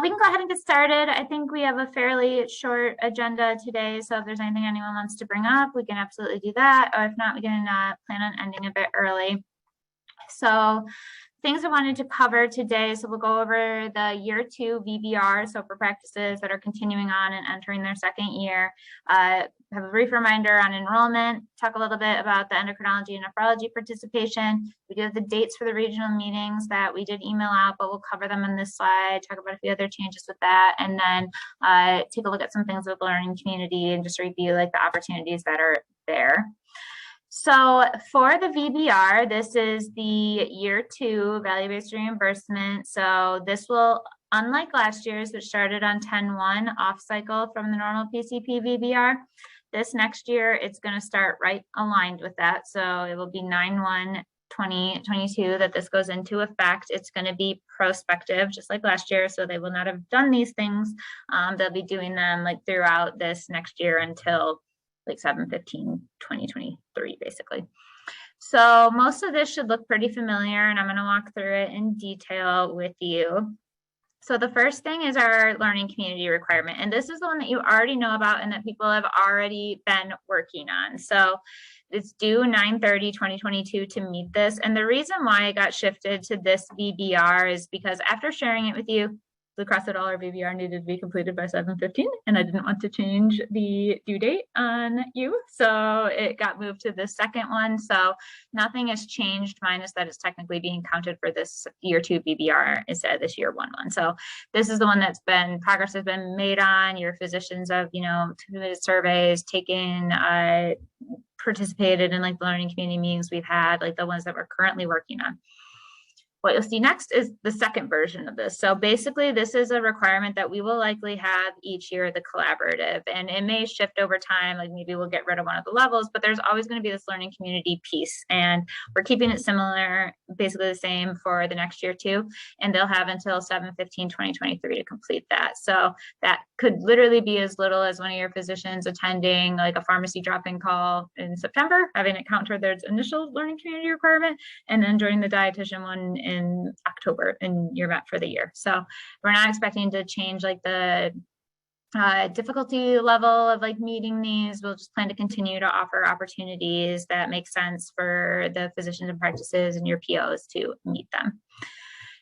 we can go ahead and get started. I think we have a fairly short agenda today, so if there's anything anyone wants to bring up, we can absolutely do that, or if not, we can plan on ending a bit early. So things I wanted to cover today, so we'll go over the year 2 VBR, so for practices that are continuing on and entering their second year. Have a brief reminder on enrollment, talk a little bit about the endocrinology and nephrology participation. We do have the dates for the regional meetings that we did email out, but we'll cover them on this slide, talk about a few other changes with that, and then take a look at some things with the learning community and just review like the opportunities that are there. So for the VBR, this is the year 2 value-based reimbursement. So this will, unlike last year's, which started on 10/1 off cycle from the normal PCP VBR, this next year it's going to start right aligned with that. So it will be 9/1/2022 that this goes into effect. It's going to be prospective, just like last year. So they will not have done these things. They'll be doing them like throughout this next year until like 7/15/2023, basically. So most of this should look pretty familiar, and I'm going to walk through it in detail with you. So the first thing is our learning community requirement, and this is the one that you already know about and that people have already been working on. So it's due 9/30/2022 to meet this, and the reason why it got shifted to this VBR is because after sharing it with you, the cross that all our VBR needed to be completed by 7/15, and I didn't want to change the due date on you, so it got moved to the second one. So nothing has changed, minus that it's technically being counted for this year 2 VBR instead of this year 1. So this is the one that's been, progress has been made on. Your physicians have, submitted surveys, taken, participated in like the learning community meetings we've had, like the ones that we're currently working on. What you'll see next is the second version of this. So basically, this is a requirement that we will likely have each year, the collaborative, and it may shift over time. Like maybe we'll get rid of one of the levels, but there's always going to be this learning community piece, and we're keeping it similar, basically the same for the next year too. And they'll have until 7/15/2023 to complete that. So that could literally be as little as one of your physicians attending like a pharmacy drop-in call in September, having it count toward their initial learning community requirement, and then joining the dietitian one in October, and you're met for the year. So we're not expecting to change like the difficulty level of like meeting these. We'll just plan to continue to offer opportunities that make sense for the physicians and practices and your POs to meet them.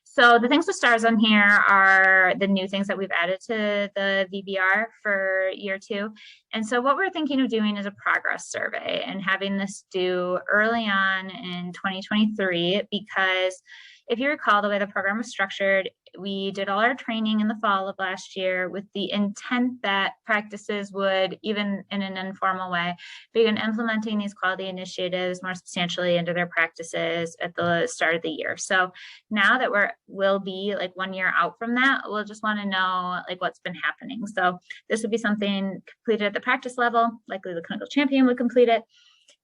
So the things with stars on here are the new things that we've added to the VBR for year 2. And so what we're thinking of doing is a progress survey and having this due early on in 2023, because if you recall the way the program was structured, we did all our training in the fall of last year with the intent that practices would, even in an informal way, begin implementing these quality initiatives more substantially into their practices at the start of the year. So now that we'll be like 1 year out from that, we'll just want to know like what's been happening. So this would be something completed at the practice level. Likely the clinical champion would complete it.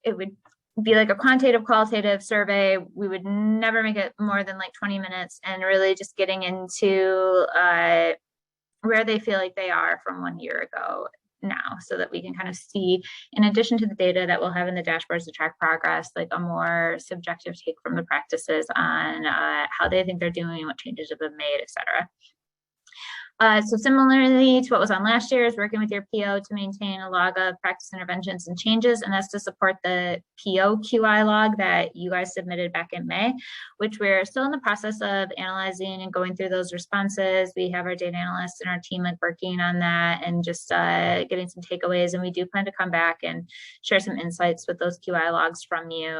It would be like a quantitative qualitative survey. We would never make it more than like 20 minutes, and really just getting into where they feel like they are from 1 year ago now, so that we can kind of see, in addition to the data that we'll have in the dashboards to track progress, like a more subjective take from the practices on how they think they're doing, what changes have been made, etc. So similarly to what was on last year, is working with your PO to maintain a log of practice interventions and changes, and that's to support the PO QI log that you guys submitted back in May, which we're still in the process of analyzing and going through those responses. We have our data analysts and our team like working on that and just getting some takeaways, and we do plan to come back and share some insights with those QI logs from you.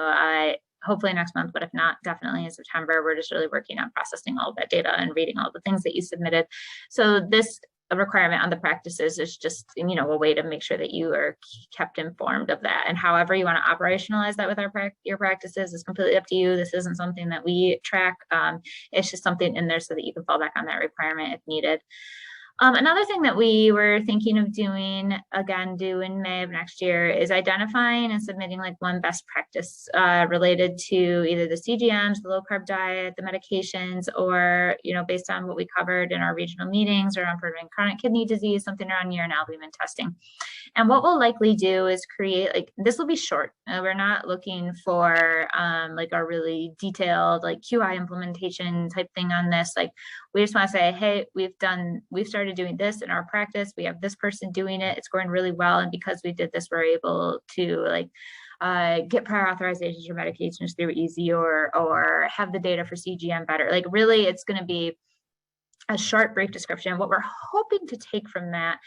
Hopefully next month, but if not, definitely in September. We're just really working on processing all of that data and reading all the things that you submitted. So this requirement on the practices is just, a way to make sure that you are kept informed of that. And however you want to operationalize that with your practices is completely up to you. This isn't something that we track. It's just something in there so that you can fall back on that requirement if needed. Another thing that we were thinking of doing, again, due in May of next year, is identifying and submitting like one best practice related to either the CGMs, the low carb diet, the medications, or, based on what we covered in our regional meetings around preventing chronic kidney disease, something around urine albumin testing. And what we'll likely do is create, this will be short. We're not looking for like a really detailed like QI implementation type thing on this. Like We just want to say, hey, we've started doing this in our practice. We have this person doing it. It's going really well. And because we did this, we're able to like get prior authorizations for medications through easy or have the data for CGM better. Like really, it's going to be a short, brief description. What we're hoping to take from that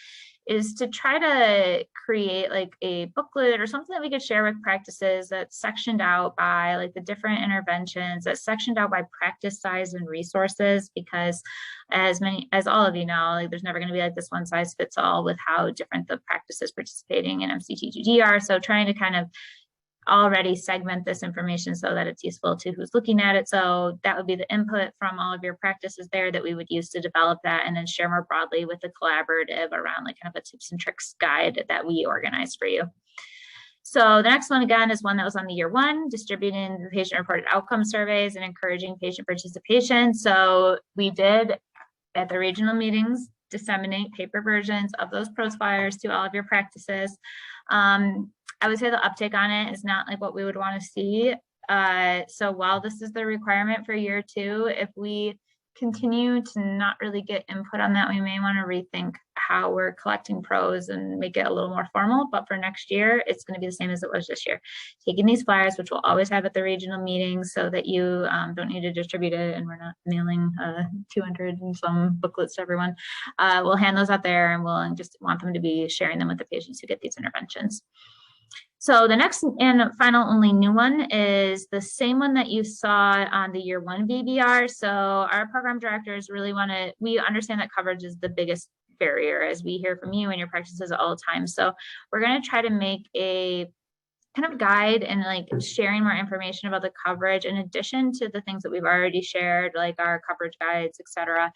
is to try to create like a booklet or something that we could share with practices that's sectioned out by like the different interventions, that's sectioned out by practice size and resources, because as all of you know, like there's never going to be like this one size fits all with how different the practices participating in MCT2D are. So trying to kind of already segment this information so that it's useful to who's looking at it. So that would be the input from all of your practices there that we would use to develop that, and then share more broadly with the collaborative around like kind of a tips and tricks guide that we organized for you. So the next one again is one that was on the year one, distributing the patient reported outcome surveys and encouraging patient participation. So we did at the regional meetings disseminate paper versions of those prose flyers to all of your practices. I would say the uptake on it is not like what we would want to see. So while this is the requirement for year two, if we continue to not really get input on that, we may want to rethink how we're collecting pros and make it a little more formal. But for next year, it's going to be the same as it was this year. Taking these flyers, which we'll always have at the regional meetings so that you don't need to distribute it and we're not mailing 200 and some booklets to everyone. We'll hand those out there and we'll just want them to be sharing them with the patients who get these interventions. So the next and final only new one is the same one that you saw on the year one VBR. So our program directors really we understand that coverage is the biggest barrier, as we hear from you and your practices all the time. So we're going to try to make a kind of guide and like sharing more information about the coverage in addition to the things that we've already shared, like our coverage guides, et cetera,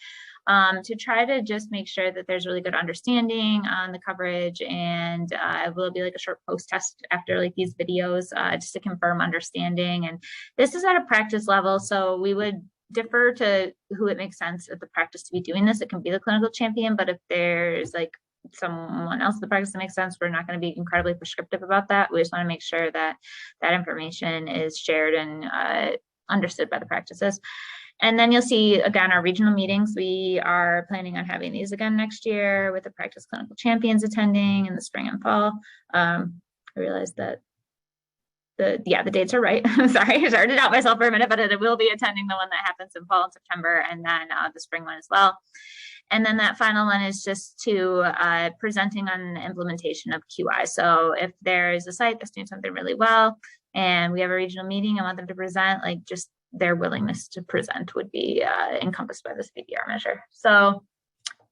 to try to just make sure that there's really good understanding on the coverage. And it will be like a short post test after like these videos just to confirm understanding. And this is at a practice level, so we would defer to who it makes sense at the practice to be doing this. It can be the clinical champion, but if there's like someone else in the practice that makes sense, we're not going to be incredibly prescriptive about that. We just want to make sure that that information is shared and understood by the practices. And then you'll see again our regional meetings. We are planning on having these again next year with the practice clinical champions attending in the spring and fall. I realized that the dates are right. Sorry, I started out myself for a minute, but it will be attending the one that happens in fall and September, and then the spring one as well. And then that final one is just to presenting on the implementation of QI. So if there's a site that's doing something really well and we have a regional meeting, I want them to present, like just their willingness to present would be encompassed by this VBR measure. So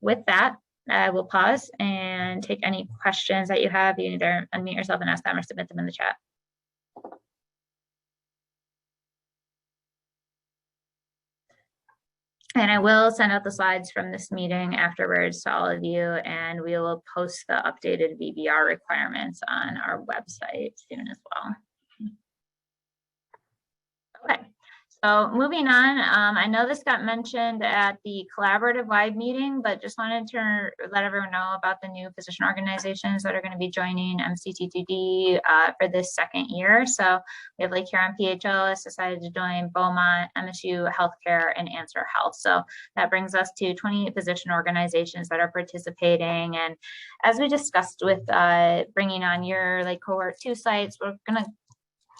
with that, I will pause and take any questions that you have. You either unmute yourself and ask them or submit them in the chat. And I will send out the slides from this meeting afterwards to all of you, and we will post the updated VBR requirements on our website soon as well. Okay, so moving on, I know this got mentioned at the collaborative wide meeting, but just wanted to let everyone know about the new physician organizations that are going to be joining MCT2D for this second year. So we have Lake Huron PHO has decided to join Beaumont, MSU Healthcare, and Answer Health. So that brings us to 28 physician organizations that are participating. And as we discussed with bringing on your like cohort 2 sites, we're going to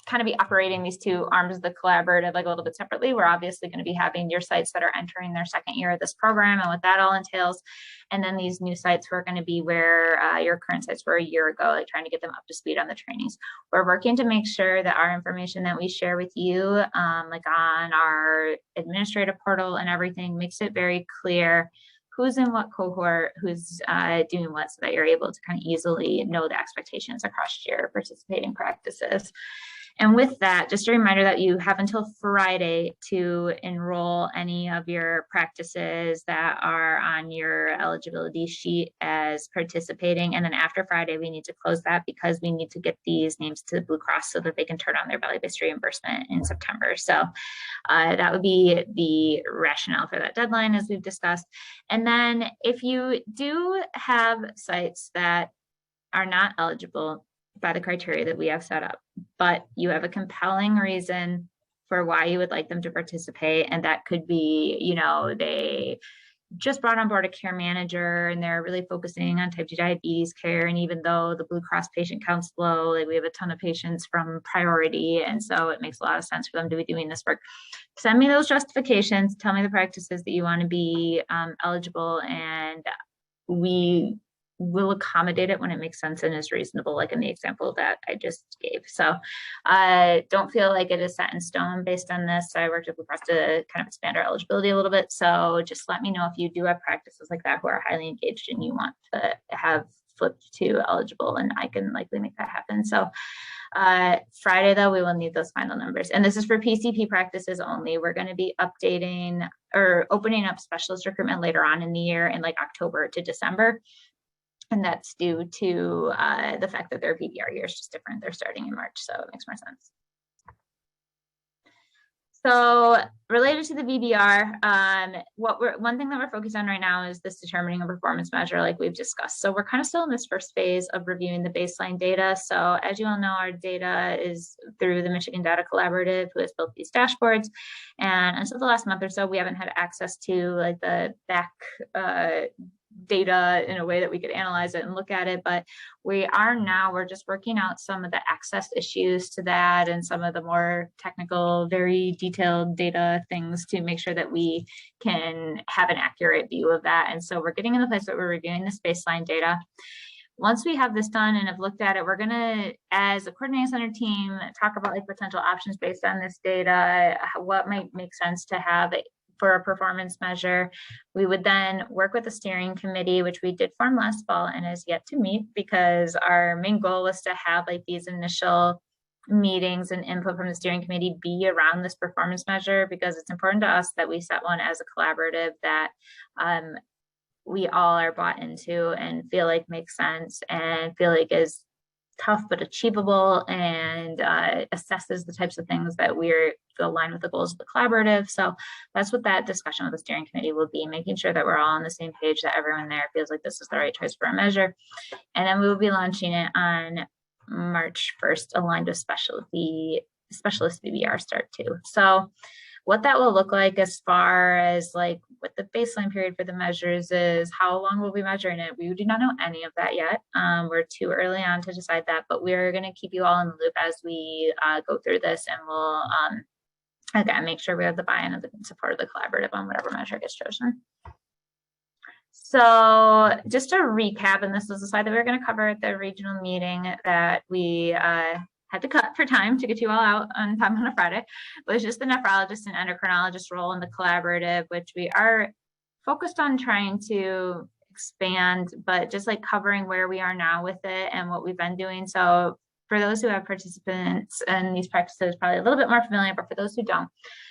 kind of be operating these two arms of the collaborative like a little bit separately. We're obviously going to be having your sites that are entering their second year of this program and what that all entails. And then these new sites who are going to be where your current sites were a year ago, like trying to get them up to speed on the trainings. We're working to make sure that our information that we share with you, like on our administrative portal and everything, makes it very clear who's in what cohort, who's doing what, so that you're able to kind of easily know the expectations across your participating practices. And with that, just a reminder that you have until Friday to enroll any of your practices that are on your eligibility sheet as participating. And then after Friday, we need to close that because we need to get these names to Blue Cross so that they can turn on their value-based reimbursement in September. So that would be the rationale for that deadline, as we've discussed. And then if you do have sites that are not eligible by the criteria that we have set up, but you have a compelling reason for why you would like them to participate. And that could be, you know, they just brought on board a care manager and they're really focusing on type 2 diabetes care. And even though the Blue Cross patient count's low, like we have a ton of patients from priority. And so it makes a lot of sense for them to be doing this work. Send me those justifications, tell me the practices that you want to be eligible, and we will accommodate it when it makes sense and is reasonable, like in the example that I just gave. So I don't feel like it is set in stone based on this. I worked with Blue Cross to kind of expand our eligibility a little bit. So just let me know if you do have practices like that who are highly engaged and you want to have flipped to eligible, and I can likely make that happen. So Friday, though, we will need those final numbers. And this is for PCP practices only. We're going to be updating or opening up specialist recruitment later on in the year in like October to December. And that's due to the fact that their VBR year is just different. They're starting in March, so it makes more sense. So related to the VBR, one thing that we're focused on right now is this determining a performance measure like we've discussed. So we're kind of still in this first phase of reviewing the baseline data. So as you all know, our data is through the Michigan Data Collaborative, who has built these dashboards. And until the last month or so, we haven't had access to like the back data in a way that we could analyze it and look at it, but we're just working out some of the access issues to that and some of the more technical, very detailed data things to make sure that we can have an accurate view of that. And so we're getting in the place that we're reviewing this baseline data. Once we have this done and have looked at it, we're going to, as a coordinating center team, talk about like potential options based on this data, what might make sense to have for a performance measure. We would then work with the steering committee, which we did form last fall and is yet to meet, because our main goal was to have like these initial meetings and input from the steering committee be around this performance measure, because it's important to us that we set one as a collaborative that we all are bought into and feel like makes sense and feel like is tough but achievable, and assesses the types of things that we're aligned with the goals of the collaborative. So that's what that discussion with the steering committee will be, making sure that we're all on the same page, that everyone there feels like this is the right choice for a measure. And then we will be launching it on March 1st, aligned with specialist VBR start too. So what that will look like as far as like what the baseline period for the measures is, how long we'll be measuring it, we do not know any of that yet. We're too early on to decide that, but we're going to keep you all in the loop as we go through this, and we'll again make sure we have the buy-in of the support of the collaborative on whatever measure gets chosen. So just to recap, and this is the slide that we were going to cover at the regional meeting that we had to cut for time to get you all out on time on a Friday, was just the nephrologist and endocrinologist role in the collaborative, which we are focused on trying to expand, but just like covering where we are now with it and what we've been doing. So for those who have participants in these practices, probably a little bit more familiar, but for those who don't.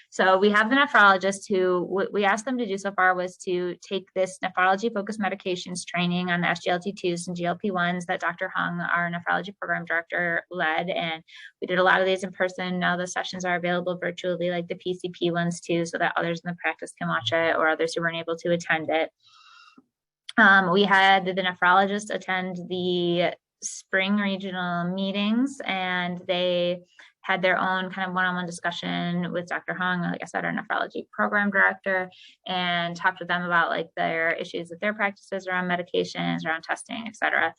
So we have the nephrologist who, what we asked them to do so far was to take this nephrology focused medications training on the SGLT2s and GLP-1s that Dr. Hung, our nephrology program director, led. And we did a lot of these in person. Now the sessions are available virtually, like the PCP ones too, so that others in the practice can watch it, or others who weren't able to attend it. We had the nephrologist attend the spring regional meetings, and they had their own kind of one-on-one discussion with Dr. Hung, like I said, our nephrology program director, and talked with them about like their issues with their practices around medications, around testing, et cetera.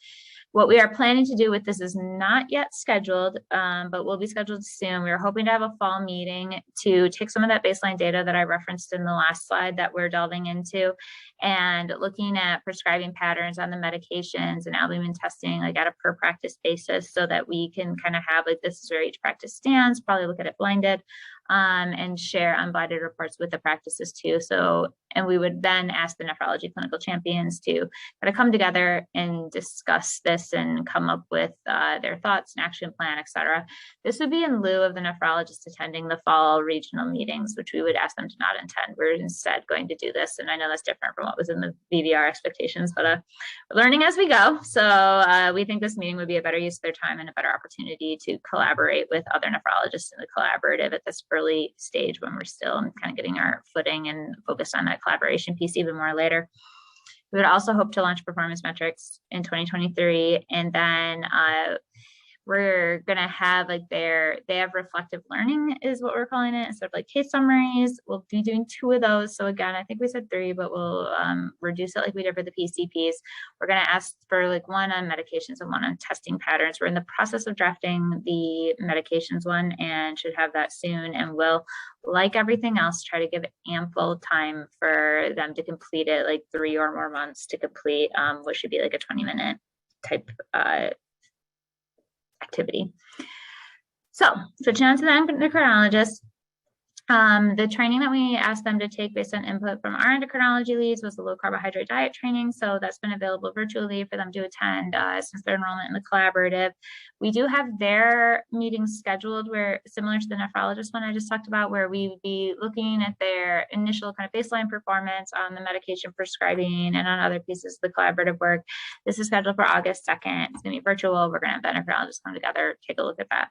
What we are planning to do with this is not yet scheduled, but will be scheduled soon. We are hoping to have a fall meeting to take some of that baseline data that I referenced in the last slide that we're delving into, and looking at prescribing patterns on the medications and albumin testing, like at a per practice basis, so that we can kind of have like, this is where each practice stands, probably look at it blinded, and share unblinded reports with the practices too. So, and we would then ask the nephrology clinical champions to kind of come together and discuss this and come up with their thoughts and action plan, et cetera. This would be in lieu of the nephrologist attending the fall regional meetings, which we would ask them to not attend. We're instead going to do this. And I know that's different from what was in the VBR expectations, but we're learning as we go. So we think this meeting would be a better use of their time and a better opportunity to collaborate with other nephrologists in the collaborative at this early stage when we're still kind of getting our footing and focused on that collaboration piece even more later. We would also hope to launch performance metrics in 2023, and then we're going to have like they have reflective learning is what we're calling it, instead of like case summaries. We'll be doing 2 of those. So again, I think we said 3, but we'll reduce it like we did for the PCPs. We're going to ask for like 1 on medications and 1 on testing patterns. We're in the process of drafting the medications one and should have that soon. And we'll, like everything else, try to give ample time for them to complete it, like 3 or more months to complete what should be like a 20-minute type activity. So switching on to the endocrinologist, the training that we asked them to take based on input from our endocrinology leads was the low carbohydrate diet training. So that's been available virtually for them to attend since their enrollment in the collaborative. We do have their meetings scheduled where, similar to the nephrologist one I just talked about, where we would be looking at their initial kind of baseline performance on the medication prescribing and on other pieces of the collaborative work. This is scheduled for August 2nd. It's going to be virtual. We're going to have the endocrinologists come together, take a look at that.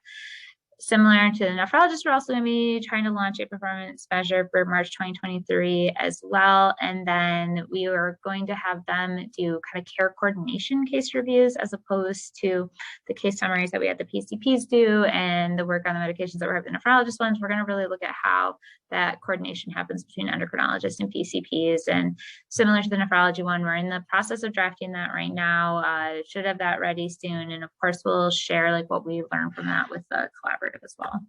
Similar to the nephrologist, we're also going to be trying to launch a performance measure for March 2023 as well. And then we are going to have them do kind of care coordination case reviews as opposed to the case summaries that we had the PCPs do and the work on the medications that we're having the nephrologist ones. We're going to really look at how that coordination happens between endocrinologists and PCPs. And similar to the nephrology one, we're in the process of drafting that right now. Should have that ready soon. And of course, we'll share like what we learned from that with the collaborative as well.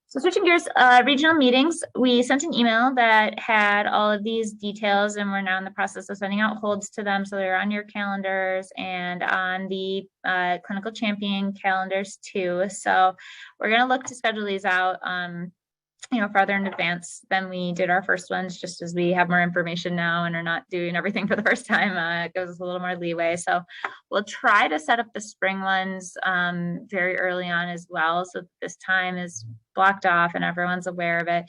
So switching gears, regional meetings, we sent an email that had all of these details, and we're now in the process of sending out holds to them. So they're on your calendars and on the clinical champion calendars too. So we're going to look to schedule these out farther in advance than we did our first ones, just as we have more information now and are not doing everything for the first time. It gives us a little more leeway. So we'll try to set up the spring ones very early on as well. So this time is blocked off and everyone's aware of it.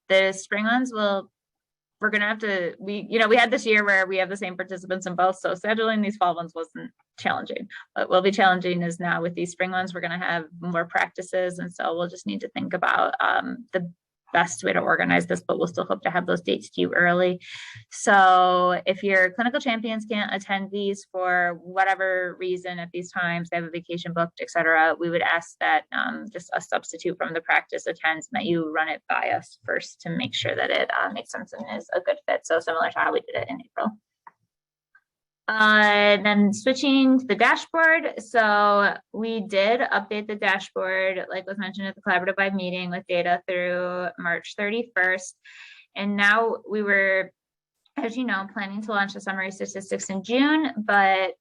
The spring ones we're going to have to, we had this year where we have the same participants in both. So scheduling these fall ones wasn't challenging. What will be challenging is now with these spring ones, we're going to have more practices. And so we'll just need to think about the best way to organize this, but we'll still hope to have those dates to you early. So if your clinical champions can't attend these for whatever reason at these times, they have a vacation booked, et cetera, we would ask that just a substitute from the practice attends and that you run it by us first to make sure that it makes sense and is a good fit. So similar to how we did it in April. Then switching to the dashboard. So we did update the dashboard, like was mentioned at the collaborative wide meeting, with data through March 31st. And now we were, as you know, planning to launch the summary statistics in June, but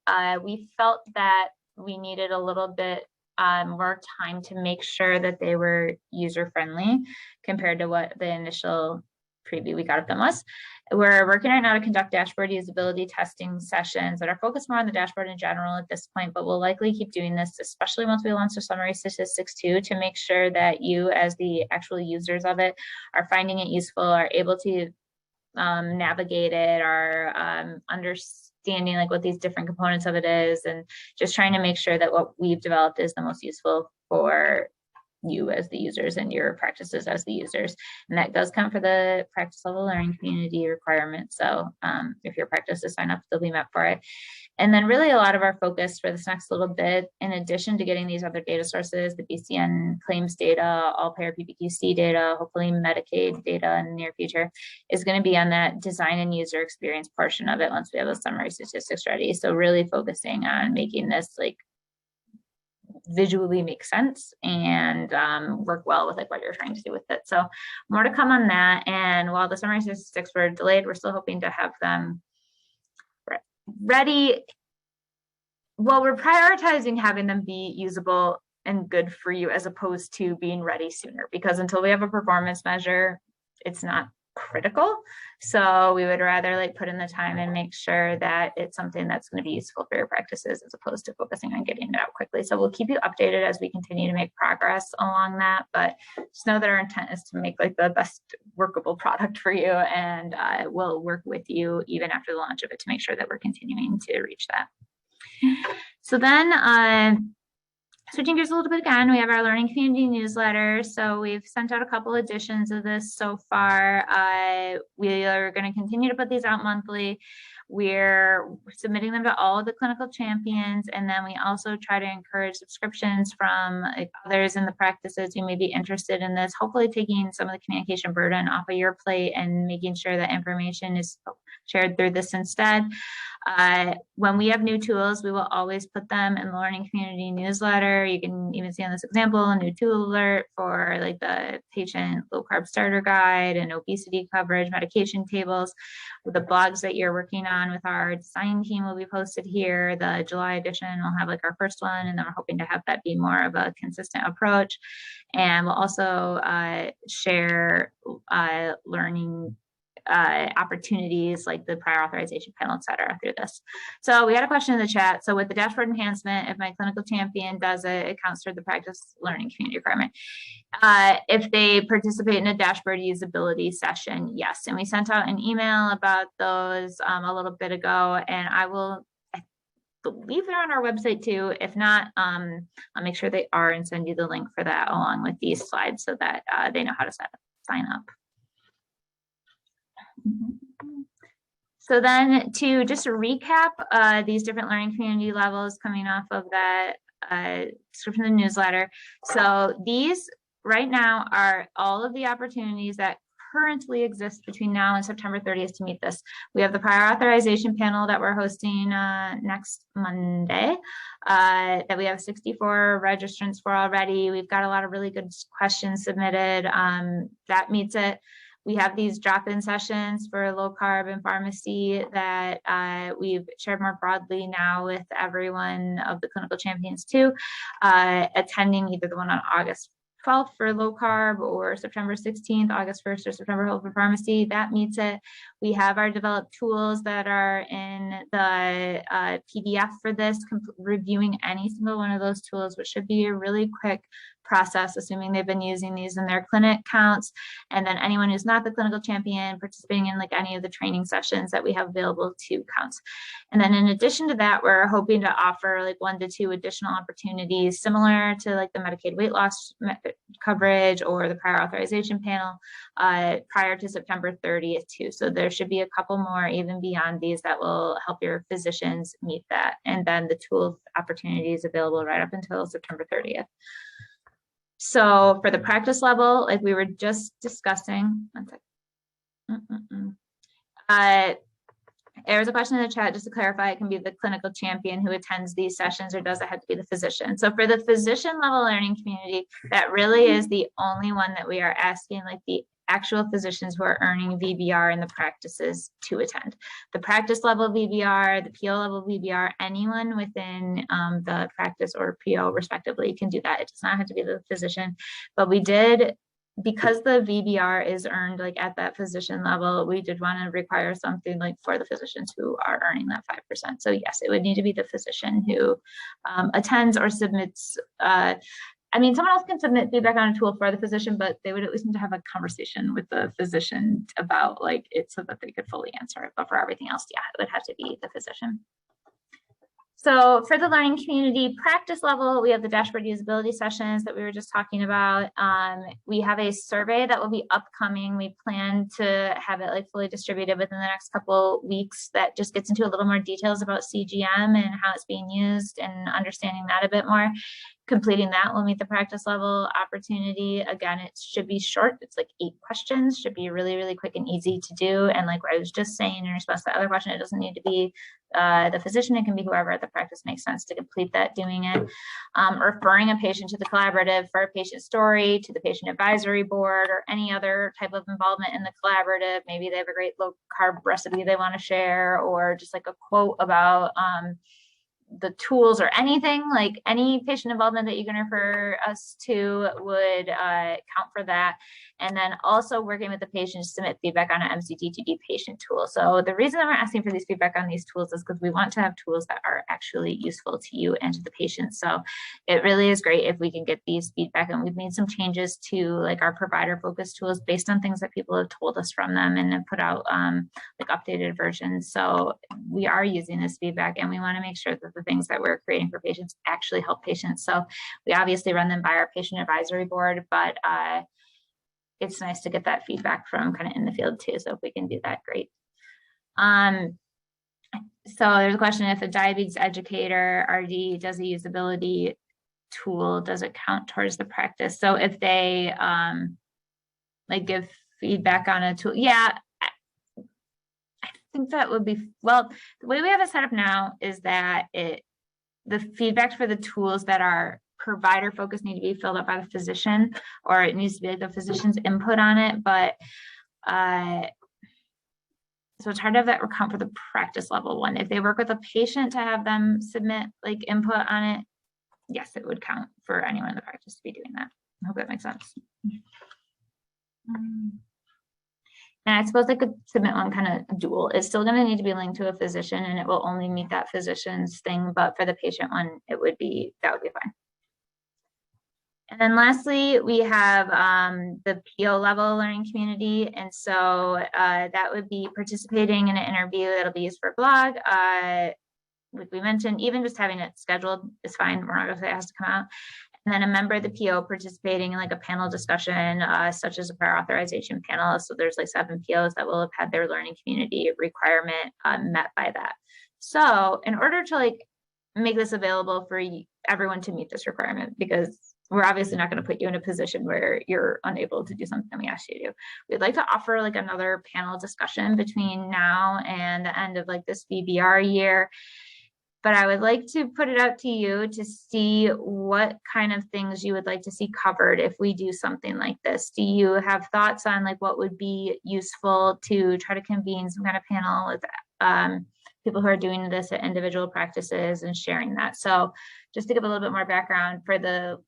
we felt that we needed a little bit more time to make sure that they were user-friendly compared to what the initial preview we got of them was. We're working right now to conduct dashboard usability testing sessions that are focused more on the dashboard in general at this point, but we'll likely keep doing this, especially once we launch the summary statistics too, to make sure that you as the actual users of it are finding it useful, are able to navigate it, are understanding like what these different components of it is, and just trying to make sure that what we've developed is the most useful for you as the users and your practices as the users. And that does come for the practice level learning community requirement. So if your practice is signed up, they'll be met for it. And then really a lot of our focus for this next little bit, in addition to getting these other data sources, the BCN claims data, all payer PPQC data, hopefully Medicaid data in the near future, is going to be on that design and user experience portion of it once we have those summary statistics ready. So really focusing on making this like visually make sense and work well with like what you're trying to do with it. So more to come on that. And while the summary statistics were delayed, we're still hoping to have them ready. Well, we're prioritizing having them be usable and good for you as opposed to being ready sooner, because until we have a performance measure, it's not critical. So we would rather like put in the time and make sure that it's something that's going to be useful for your practices as opposed to focusing on getting it out quickly. So we'll keep you updated as we continue to make progress along that, but just know that our intent is to make like the best workable product for you, and we'll work with you even after the launch of it to make sure that we're continuing to reach that. So then switching gears a little bit again, we have our learning community newsletter. So we've sent out a couple editions of this so far. We are going to continue to put these out monthly. We're submitting them to all of the clinical champions, and then we also try to encourage subscriptions from like others in the practices who may be interested in this, hopefully taking some of the communication burden off of your plate and making sure that information is shared through this instead. When we have new tools, we will always put them in the learning community newsletter. You can even see on this example, a new tool alert for like the patient low carb starter guide and obesity coverage, medication tables. The blogs that you're working on with our design team will be posted here. The July edition will have like our first one, and then we're hoping to have that be more of a consistent approach. And we'll also share learning opportunities like the prior authorization panel, et cetera, through this. So we had a question in the chat. So with the dashboard enhancement, if my clinical champion does it, it counts for the practice learning community requirement. If they participate in a dashboard usability session, yes. And we sent out an email about those a little bit ago, and I believe they're on our website too. If not, I'll make sure they are and send you the link for that along with these slides so that they know how to sign up. So then to just recap these different learning community levels coming off of that description of the newsletter. So these right now are all of the opportunities that currently exist between now and September 30th to meet this. We have the prior authorization panel that we're hosting next Monday that we have 64 registrants for already. We've got a lot of really good questions submitted. That meets it. We have these drop-in sessions for low carb and pharmacy that we've shared more broadly now with everyone of the clinical champions too, attending either the one on August 12th for low carb or September 16th, August 1st or September 12th for pharmacy. That meets it. We have our developed tools that are in the PDF for this, reviewing any single one of those tools, which should be a really quick process, assuming they've been using these in their clinic counts. And then anyone who's not the clinical champion participating in like any of the training sessions that we have available to counts. And then in addition to that, we're hoping to offer like 1 to 2 additional opportunities similar to like the Medicaid weight loss coverage or the prior authorization panel prior to September 30th too. So there should be a couple more even beyond these that will help your physicians meet that. And then the tool opportunities available right up until September 30th. So for the practice level, like we were just discussing, there was a question in the chat, just to clarify, it can be the clinical champion who attends these sessions, or does it have to be the physician? So for the physician level learning community, that really is the only one that we are asking like the actual physicians who are earning VBR in the practices to attend. The practice level VBR, the PO level VBR, anyone within the practice or PO respectively can do that. It does not have to be the physician, but we did, because the VBR is earned like at that physician level, we did want to require something like for the physicians who are earning that 5%. So yes, it would need to be the physician who attends or submits. I mean, someone else can submit feedback on a tool for the physician, but they would at least need to have a conversation with the physician about like it so that they could fully answer it. But for everything else, yeah, it would have to be the physician. So for the learning community practice level, we have the dashboard usability sessions that we were just talking about. We have a survey that will be upcoming. We plan to have it like fully distributed within the next couple weeks that just gets into a little more details about CGM and how it's being used and understanding that a bit more. Completing that will meet the practice level opportunity. Again, it should be short. It's like 8 questions, should be really, really quick and easy to do. And like I was just saying in response to the other question, it doesn't need to be the physician, it can be whoever at the practice makes sense to complete that doing it. Referring a patient to the collaborative for a patient story, to the patient advisory board, or any other type of involvement in the collaborative. Maybe they have a great low carb recipe they want to share, or just like a quote about the tools or anything, like any patient involvement that you can refer us to would count for that. And then also working with the patient to submit feedback on an MCT2D patient tool. So the reason that we're asking for these feedback on these tools is because we want to have tools that are actually useful to you and to the patient. So it really is great if we can get these feedback, and we've made some changes to like our provider focused tools based on things that people have told us from them, and then put out like updated versions. So we are using this feedback, and we want to make sure that the things that we're creating for patients actually help patients. So we obviously run them by our patient advisory board, but it's nice to get that feedback from kind of in the field too. So if we can do that, great. So there's a question, if a diabetes educator, RD, does a usability tool, does it count towards the practice? So if they like give feedback on a tool, yeah, I think that would be, well, the way we have it set up now is that the feedback for the tools that are provider focused need to be filled out by the physician, or it needs to be like the physician's input on it. But so it's hard to have that account for the practice level one. If they work with a patient to have them submit like input on it, yes, it would count for anyone in the practice to be doing that. I hope that makes sense. And I suppose they could submit one kind of dual. It's still going to need to be linked to a physician, and it will only meet that physician's thing. But for the patient one, that would be fine. And then lastly, we have the PO level learning community. And so that would be participating in an interview that'll be used for a blog. Like we mentioned, even just having it scheduled is fine. We're not going to say it has to come out. And then a member of the PO participating in like a panel discussion, such as a prior authorization panel. So there's like 7 POs that will have had their learning community requirement met by that. So in order to like make this available for everyone to meet this requirement, because we're obviously not going to put you in a position where you're unable to do something we asked you to do. We'd like to offer like another panel discussion between now and the end of like this VBR year. But I would like to put it out to you to see what kind of things you would like to see covered if we do something like this. Do you have thoughts on like what would be useful to try to convene some kind of panel with people who are doing this at individual practices and sharing that? So just to give a little bit more background for the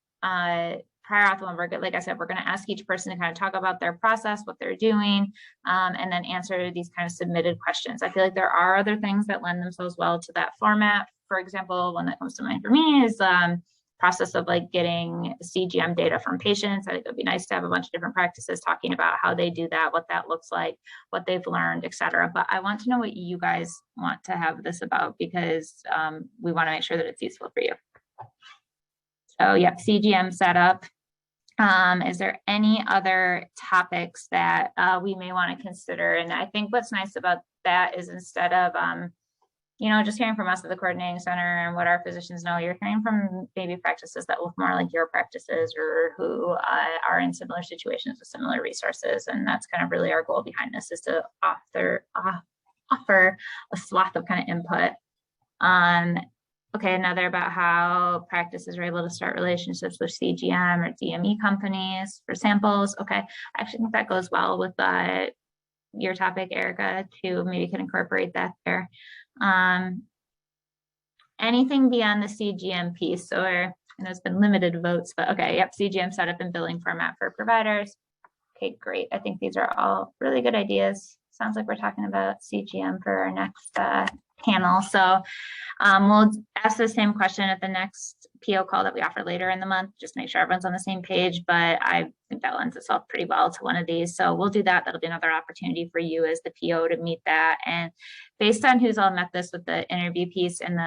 prior auth one, like I said, we're going to ask each person to kind of talk about their process, what they're doing, and then answer these kind of submitted questions. I feel like there are other things that lend themselves well to that format. For example, one that comes to mind for me is process of like getting CGM data from patients. I think it'd be nice to have a bunch of different practices talking about how they do that, what that looks like, what they've learned, et cetera. But I want to know what you guys want to have this about, because we want to make sure that it's useful for you. So yep, CGM setup. Is there any other topics that we may want to consider? And I think what's nice about that is instead of, just hearing from us at the coordinating center and what our physicians know, you're hearing from maybe practices that look more like your practices, or who are in similar situations with similar resources. And that's kind of really our goal behind this, is to offer a swath of kind of input. Okay, another about how practices are able to start relationships with CGM or DME companies for samples. Okay, I actually think that goes well with your topic, Erica, too. Maybe you can incorporate that there. Anything beyond the CGM piece, or I know it's been limited votes, but okay, yep, CGM setup and billing format for providers. Okay, great. I think these are all really good ideas. Sounds like we're talking about CGM for our next panel. So we'll ask the same question at the next PO call that we offer later in the month, just make sure everyone's on the same page. But I think that lends itself pretty well to one of these. So we'll do that. That'll be another opportunity for you as the PO to meet that. And based on who's all met this with the interview piece and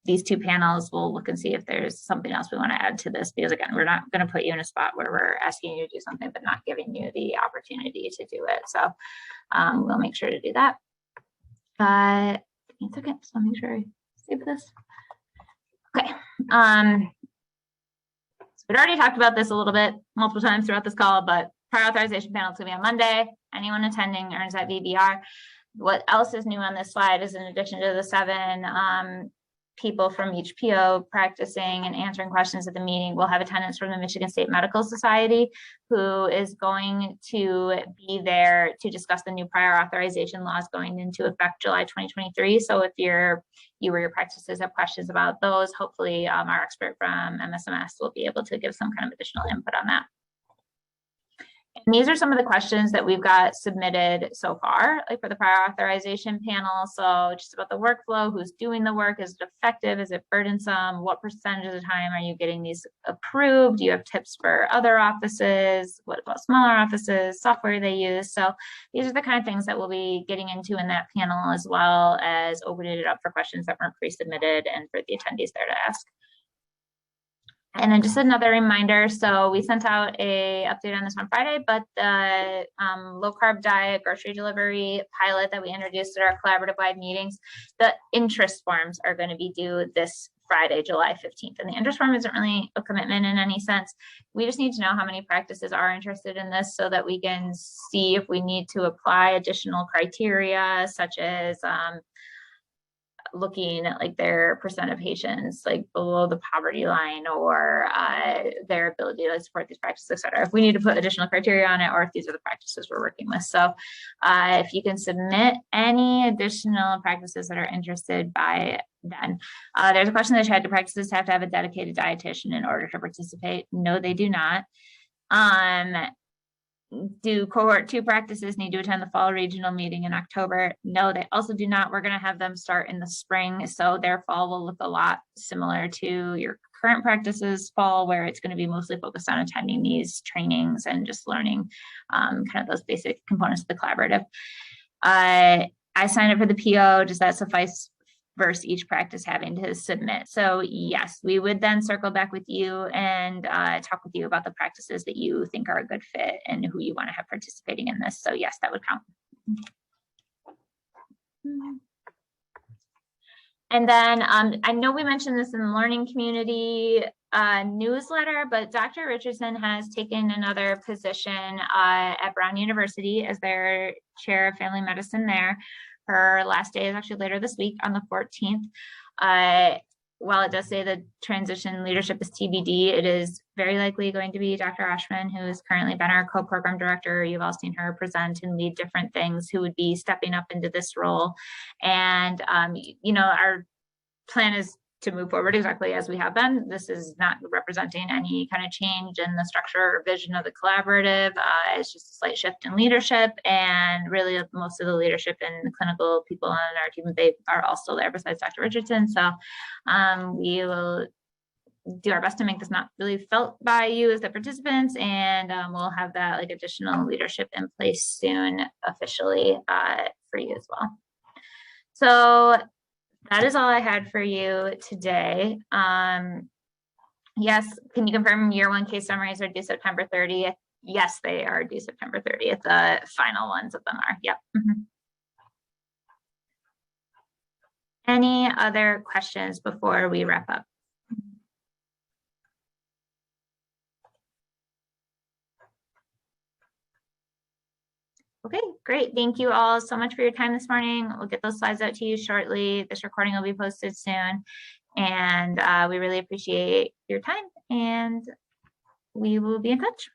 these 2 panels, we'll look and see if there's something else we want to add to this, because again, we're not going to put you in a spot where we're asking you to do something but not giving you the opportunity to do it. So we'll make sure to do that. But it's okay, so I'll make sure I save this. Okay. So we'd already talked about this a little bit multiple times throughout this call, but prior authorization panel is going to be on Monday. Anyone attending earns that VBR. What else is new on this slide is, in addition to the 7 people from each PO practicing and answering questions at the meeting, we'll have attendance from the Michigan State Medical Society, who is going to be there to discuss the new prior authorization laws going into effect July 2023. So if you or your practices have questions about those, hopefully our expert from MSMS will be able to give some kind of additional input on that. And these are some of the questions that we've got submitted so far, like for the prior authorization panel. So just about the workflow, who's doing the work, is it effective, is it burdensome, what percentage of the time are you getting these approved, do you have tips for other offices, what about smaller offices, software they use? So these are the kind of things that we'll be getting into in that panel, as well as opening it up for questions that weren't pre-submitted and for the attendees there to ask. And then just another reminder, so we sent out a update on this on Friday, but the low carb diet grocery delivery pilot that we introduced at our collaborative wide meetings, the interest forms are going to be due this Friday, July 15th. And the interest form isn't really a commitment in any sense. We just need to know how many practices are interested in this so that we can see if we need to apply additional criteria, such as looking at like their percent of patients like below the poverty line, or their ability to support these practices, et cetera. If we need to put additional criteria on it, or if these are the practices we're working with. So if you can submit any additional practices that are interested by then. There's a question in the chat: do practices have to have a dedicated dietitian in order to participate? No, they do not. Do cohort 2 practices need to attend the fall regional meeting in October? No, they also do not. We're going to have them start in the spring, so their fall will look a lot similar to your current practices fall, where it's going to be mostly focused on attending these trainings and just learning kind of those basic components of the collaborative. I signed up for the PO. Does that suffice versus each practice having to submit? So yes, we would then circle back with you and talk with you about the practices that you think are a good fit and who you want to have participating in this. So yes, that would count. And then I know we mentioned this in the learning community newsletter, but Dr. Richardson has taken another position at Brown University as their chair of family medicine there. Her last day is actually later this week on the 14th. While it does say the transition leadership is TBD, it is very likely going to be Dr. Ashman, who has currently been our co-program director. You've all seen her present and lead different things, who would be stepping up into this role. And, you know, our plan is to move forward exactly as we have been. This is not representing any kind of change in the structure or vision of the collaborative. It's just a slight shift in leadership, and really most of the leadership and the clinical people on our team, they are all still there besides Dr. Richardson. So we will do our best to make this not really felt by you as the participants, and we'll have that like additional leadership in place soon officially for you as well. So that is all I had for you today. Yes, can you confirm year 1 case summaries are due September 30th? Yes, they are due September 30th. The final ones of them are. Yep. Any other questions before we wrap up? Okay, great. Thank you all so much for your time this morning. We'll get those slides out to you shortly. This recording will be posted soon. And we really appreciate your time, and we will be in touch.